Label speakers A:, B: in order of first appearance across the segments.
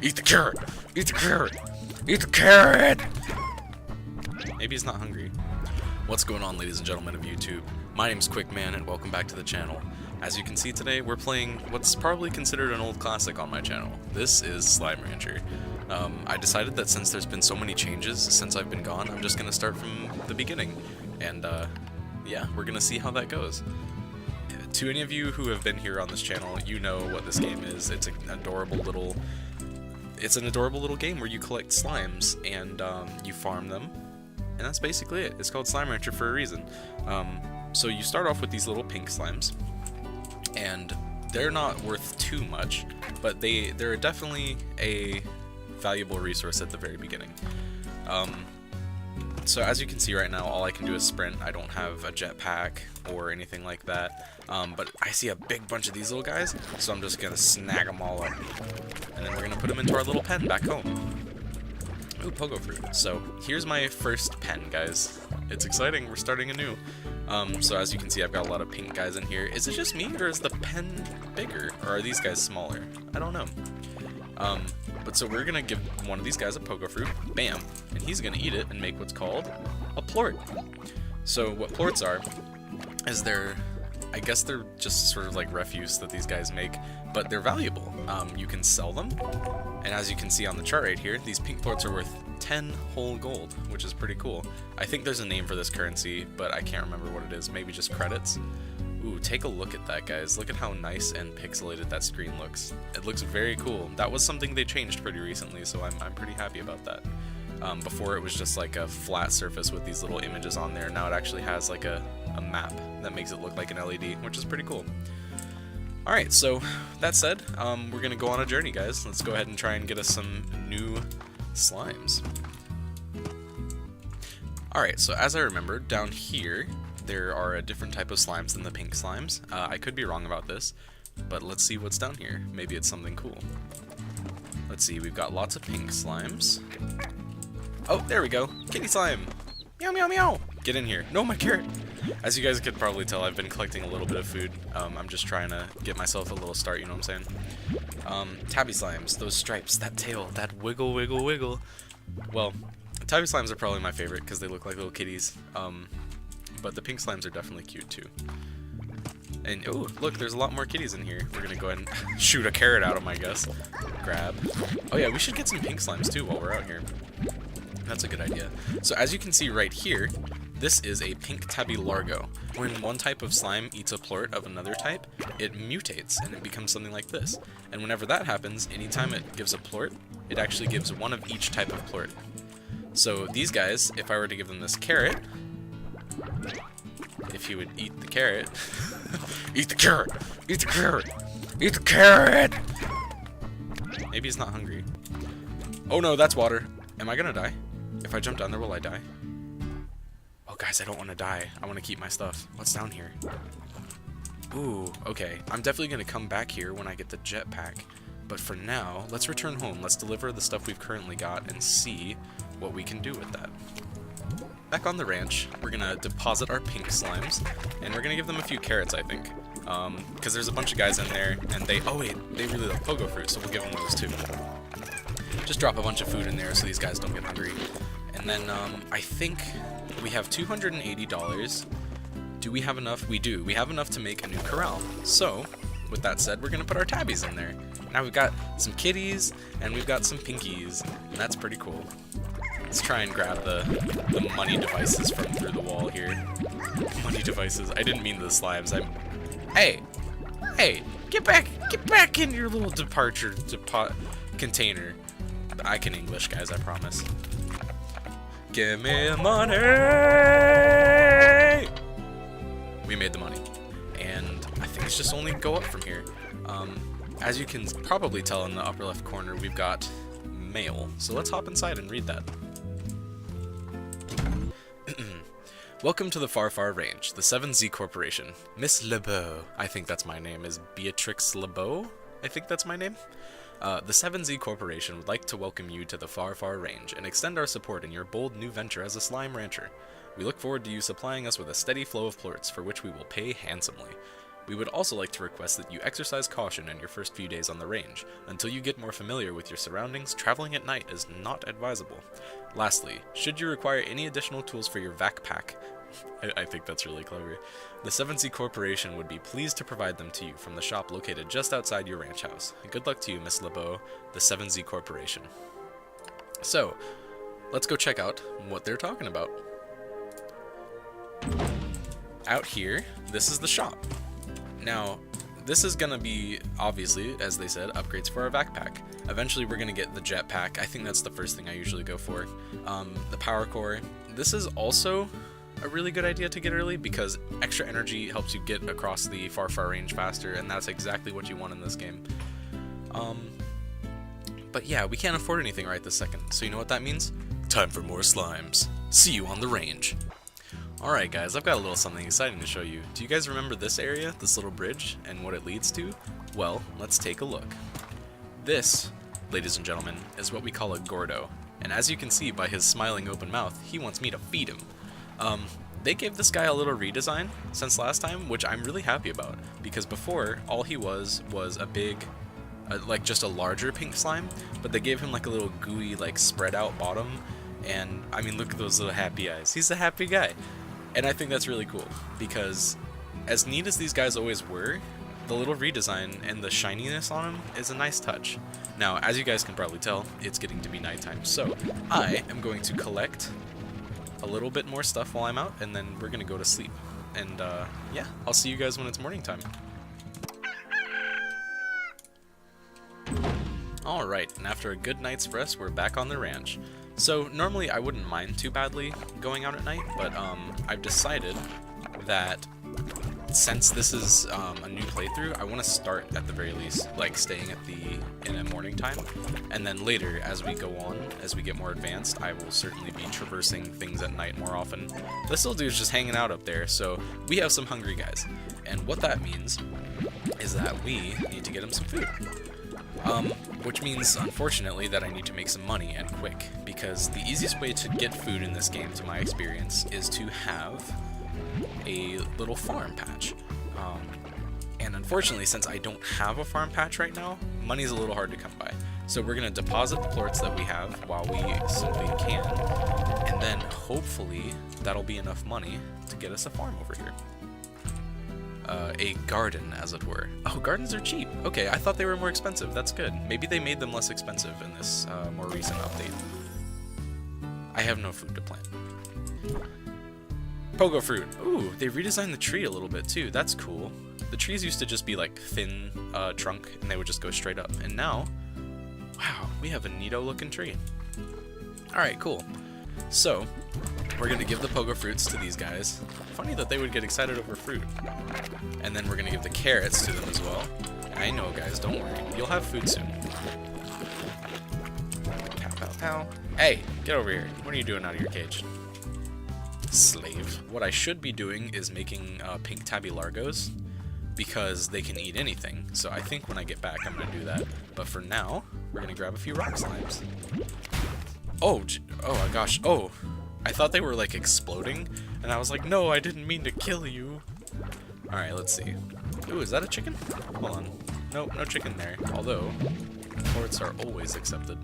A: Eat the carrot! Eat the carrot! Eat the carrot! Maybe he's not hungry. What's going on, ladies and gentlemen of YouTube? My name's Quickman and welcome back to the channel. As you can see today, we're playing what's probably considered an old classic on my channel. This is Slime Rancher. I decided that since there's been so many changes since I've been gone, I'm just gonna start from the beginning. And yeah, we're gonna see how that goes. To any of you who have been here on this channel, you know what this game is. It's an adorable little game where you collect slimes and you farm them, and that's basically it. It's called Slime Rancher for a reason. So you start off with these little pink slimes, and they're not worth too much, but they're definitely a valuable resource at the very beginning. So as you can see right now, all I can do is sprint. I don't have a jetpack or anything like that. But I see a big bunch of these little guys, so I'm just gonna snag them all up. And then we're gonna put them into our little pen back home. Ooh, pogo fruit. So here's my first pen, guys. It's exciting, we're starting anew. So as you can see, I've got a lot of pink guys in here. Is it just me, or is the pen bigger? Or are these guys smaller? I don't know. But so we're gonna give one of these guys a pogo fruit, bam, and he's gonna eat it and make what's called a plort. So what plorts are, is I guess they're just sort of like refuse that these guys make, but they're valuable. You can sell them, and as you can see on the chart right here, these pink plorts are worth 10 whole gold, which is pretty cool. I think there's a name for this currency, but I can't remember what it is. Maybe just credits. Ooh, take a look at that, guys. Look at how nice and pixelated that screen looks. It looks very cool. That was something they changed pretty recently, so I'm pretty happy about that. Before it was just like a flat surface with these little images on there. Now it actually has like a map that makes it look like an LED, which is pretty cool. Alright, so that said, we're gonna go on a journey, guys. Let's go ahead and try and get us some new slimes. Alright, so as I remember, down here there are a different type of slimes than the pink slimes. I could be wrong about this, but let's see what's down here. Maybe it's something cool. Let's see, we've got lots of pink slimes. Oh, there we go. Kitty slime. Meow, meow, meow. Get in here. No, my carrot. As you guys could probably tell, I've been collecting a little bit of food. I'm just trying to get myself a little start, you know what I'm saying? Tabby slimes, those stripes, that tail, that wiggle, wiggle, wiggle. Well, tabby slimes are probably my favorite because they look like little kitties. But the pink slimes are definitely cute too. And oh, look, there's a lot more kitties in here. We're gonna go ahead and shoot a carrot out of them, I guess. Grab. Oh yeah, we should get some pink slimes too while we're out here. That's a good idea. So as you can see right here, this is a pink tabby largo. When one type of slime eats a plort of another type, it mutates and it becomes something like this. And whenever that happens, anytime it gives a plort, it actually gives one of each type of plort. So these guys, if I were to give them this carrot, if he would eat the carrot, eat the carrot, eat the carrot, eat the carrot! Maybe he's not hungry. Oh no, that's water. Am I gonna die? If I jump down there, will I die? Oh guys, I don't want to die. I want to keep my stuff. What's down here? Ooh, okay. I'm definitely gonna come back here when I get the jetpack. But for now, let's return home. Let's deliver the stuff we've currently got and see what we can do with that. Back on the ranch, we're gonna deposit our pink slimes, and we're gonna give them a few carrots, I think. Because there's a bunch of guys in there, and they really love pogo fruit, so we'll give them those too. Just drop a bunch of food in there so these guys don't get hungry. And then, I think we have $280. Do we have enough? We do. We have enough to make a new corral. So, with that said, we're gonna put our tabbies in there. Now we've got some kitties, and we've got some pinkies, and that's pretty cool. Let's try and grab the money devices from through the wall here. Money devices. I didn't mean the slimes. Hey! Hey! Get back in your little departure container. I can English, guys, I promise. Give me money! We made the money. And I think it's just only go up from here. As you can probably tell in the upper left corner, we've got mail. So let's hop inside and read that. Welcome to the Far Far Range, the 7Z Corporation. Miss LeBeau, I think that's my name, is Beatrix LeBeau? I think that's my name. The 7Z Corporation would like to welcome you to the Far Far Range and extend our support in your bold new venture as a slime rancher. We look forward to you supplying us with a steady flow of plorts for which we will pay handsomely. We would also like to request that you exercise caution in your first few days on the range. Until you get more familiar with your surroundings, traveling at night is not advisable. Lastly, should you require any additional tools for your vac pack, I think that's really clever, the 7Z Corporation would be pleased to provide them to you from the shop located just outside your ranch house. Good luck to you, Miss LeBeau, the 7Z Corporation. So, let's go check out what they're talking about. Out here, this is the shop. Now, this is going to be, obviously, as they said, upgrades for our backpack. Eventually, we're going to get the jetpack. I think that's the first thing I usually go for. The power core. This is also a really good idea to get early because extra energy helps you get across the far range faster, and that's exactly what you want in this game. But yeah, we can't afford anything right this second, so you know what that means? Time for more slimes. See you on the range. Alright guys, I've got a little something exciting to show you. Do you guys remember this area, this little bridge, and what it leads to? Well, let's take a look. This, ladies and gentlemen, is what we call a Gordo, and as you can see by his smiling open mouth, he wants me to feed him. They gave this guy a little redesign since last time, which I'm really happy about, because before, all he was a big, like just a larger pink slime, but they gave him like a little gooey, like spread out bottom, and I mean look at those little happy eyes. He's a happy guy. And I think that's really cool, because as neat as these guys always were, the little redesign and the shininess on them is a nice touch. Now, as you guys can probably tell, it's getting to be nighttime, so I am going to collect a little bit more stuff while I'm out, and then we're going to go to sleep. And yeah, I'll see you guys when it's morning time. Alright, and after a good night's rest, we're back on the ranch. So, normally I wouldn't mind too badly going out at night, but I've decided that since this is a new playthrough, I want to start at the very least, like staying in a morning time, and then later, as we go on, as we get more advanced, I will certainly be traversing things at night more often. This little dude's just hanging out up there, so we have some hungry guys, and what that means is that we need to get him some food. Which means, unfortunately, that I need to make some money, and quick, because the easiest way to get food in this game, to my experience, is to have a little farm patch. And unfortunately, since I don't have a farm patch right now, money's a little hard to come by. So we're going to deposit the plorts that we have while we simply can, and then hopefully that'll be enough money to get us a farm over here. A garden, as it were. Oh, gardens are cheap. Okay, I thought they were more expensive. That's good. Maybe they made them less expensive in this more recent update. I have no food to plant. Pogo fruit. Ooh, they redesigned the tree a little bit too. That's cool. The trees used to just be like thin trunk, and they would just go straight up. And now, wow, we have a neato looking tree. Alright, cool. So, we're going to give the pogo fruits to these guys. Funny that they would get excited over fruit. And then we're going to give the carrots to them as well. I know, guys, don't worry. You'll have food soon. Pow, pow, pow. Hey, get over here. What are you doing out of your cage? Slave. What I should be doing is making pink tabby largos, because they can eat anything. So I think when I get back, I'm going to do that. But for now, we're going to grab a few rock slimes. Oh, oh gosh. Oh, I thought they were like exploding, and I was like, no, I didn't mean to kill you. Alright, let's see. Ooh, is that a chicken? Hold on. Nope, no chicken there. Although, plorts are always accepted.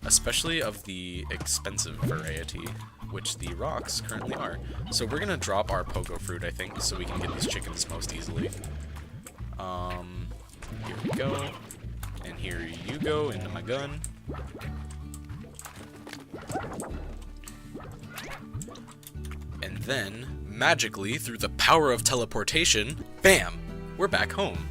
A: Especially of the expensive variety, which the rocks currently are. So we're gonna drop our pogo fruit, I think, so we can get these chickens most easily. Here we go. And here you go, into my gun. And then, magically, through the power of teleportation, bam! We're back home.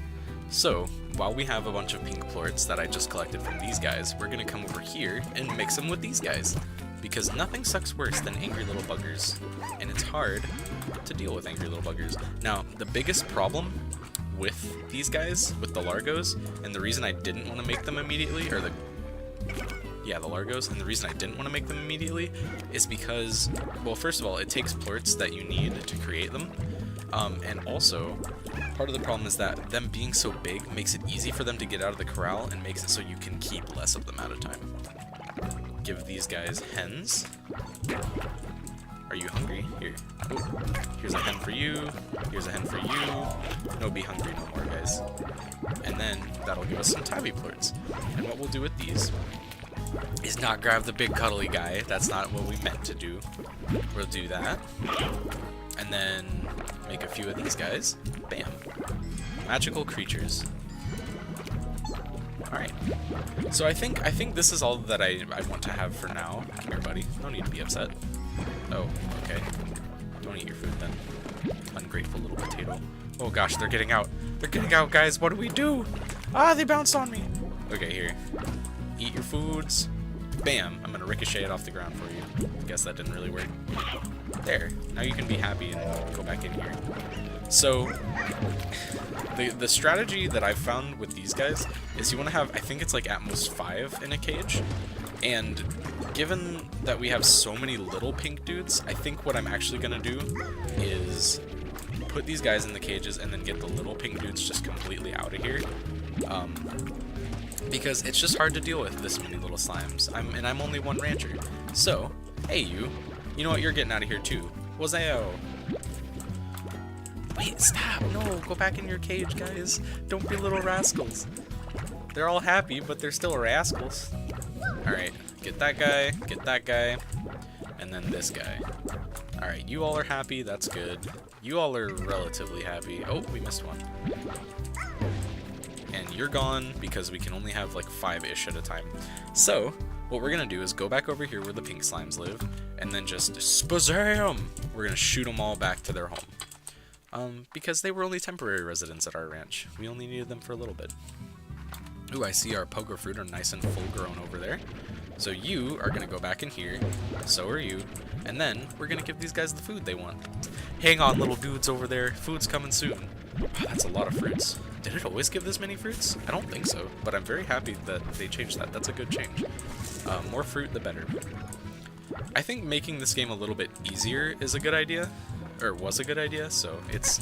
A: So, while we have a bunch of pink plorts that I just collected from these guys, we're gonna come over here and mix them with these guys. Because nothing sucks worse than angry little buggers. And it's hard to deal with angry little buggers. Now, the biggest problem with these guys, with the largos, and the reason I didn't want to make them immediately, or the largos, and the reason I didn't want to make them immediately is because, well, first of all, it takes plorts that you need to create them, and also, part of the problem is that them being so big makes it easy for them to get out of the corral and makes it so you can keep less of them at a time. Give these guys hens. Are you hungry? Here. Oh, here's a hen for you. Here's a hen for you. No, be hungry no more, guys. And then that'll give us some tabby plorts. And what we'll do with these is not grab the big cuddly guy. That's not what we meant to do. We'll do that. And then make a few of these guys. Bam. Magical creatures. Alright. So I think this is all that I want to have for now. Come here, buddy. No need to be upset. Oh, okay. Don't eat your food then. Ungrateful little potato. Oh gosh, they're getting out. They're getting out, guys. What do we do? Ah, they bounced on me. Okay, here. Eat your foods. Bam. I'm gonna ricochet it off the ground for you. Guess that didn't really work. There. Now you can be happy and go back in here. So, the strategy that I've found with these guys is you want to have, I think it's like at most 5 in a cage. And given that we have so many little pink dudes, I think what I'm actually going to do is put these guys in the cages and then get the little pink dudes just completely out of here. Because it's just hard to deal with this many little slimes. I'm only one rancher. So, hey you know what, you're getting out of here too. Wazao! Wait, stop! No, go back in your cage, guys. Don't be little rascals. They're all happy, but they're still rascals. Alright, get that guy, and then this guy. Alright, you all are happy, that's good. You all are relatively happy. Oh, we missed one. And you're gone, because we can only have like 5-ish at a time. So, what we're gonna do is go back over here where the pink slimes live, and then just spazam! We're gonna shoot them all back to their home. Because they were only temporary residents at our ranch. We only needed them for a little bit. Ooh, I see our pogo fruit are nice and full grown over there. So you are going to go back in here. So are you. And then we're going to give these guys the food they want. Hang on, little dudes over there. Food's coming soon. Wow, that's a lot of fruits. Did it always give this many fruits? I don't think so. But I'm very happy that they changed that. That's a good change. More fruit, the better. I think making this game a little bit easier is a good idea. Or was a good idea, so it's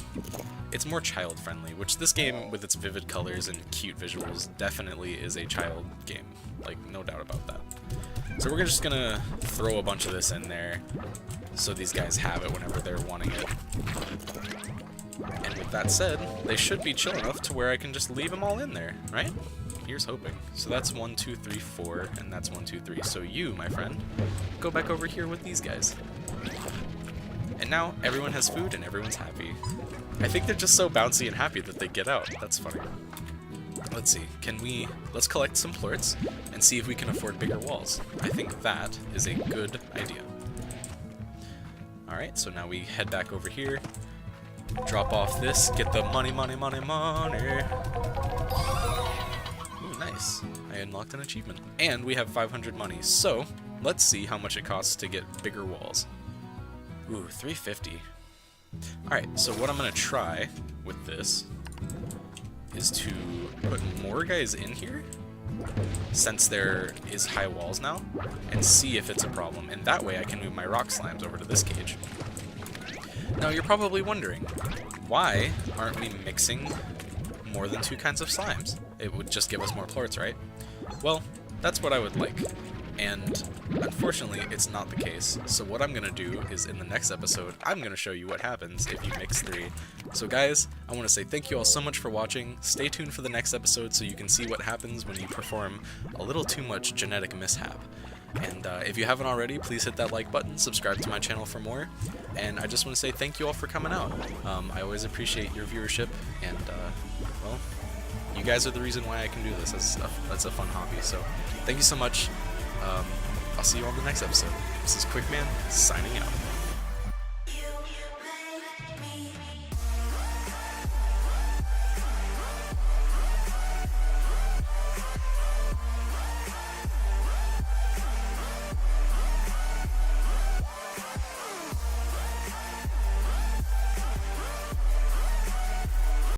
A: more child-friendly, which this game, with its vivid colors and cute visuals, definitely is a child game. Like, no doubt about that. So we're just gonna throw a bunch of this in there, so these guys have it whenever they're wanting it. And with that said, they should be chill enough to where I can just leave them all in there, right? Here's hoping. So that's 1, 2, 3, 4, and that's 1, 2, 3. So you, my friend, go back over here with these guys. And now everyone has food and everyone's happy. I think they're just so bouncy and happy that they get out. That's funny. Let's see. Let's collect some plorts and see if we can afford bigger walls. I think that is a good idea. Alright, so now we head back over here. Drop off this. Get the money, money, money, money. Ooh, nice. I unlocked an achievement. And we have 500 money. So, let's see how much it costs to get bigger walls. Ooh, 350. Alright, so what I'm going to try with this is to put more guys in here, since there is high walls now, and see if it's a problem. And that way I can move my rock slimes over to this cage. Now you're probably wondering, why aren't we mixing more than 2 kinds of slimes? It would just give us more plorts, right? Well, that's what I would like. And unfortunately, it's not the case. So what I'm going to do is in the next episode, I'm going to show you what happens if you mix 3. So guys, I want to say thank you all so much for watching. Stay tuned for the next episode so you can see what happens when you perform a little too much genetic mishap. And if you haven't already, please hit that like button, subscribe to my channel for more. And I just want to say thank you all for coming out. I always appreciate your viewership, and well, you guys are the reason why I can do this. That's a fun hobby. So thank you so much. I'll see you on the next episode. This is Quickman, signing out.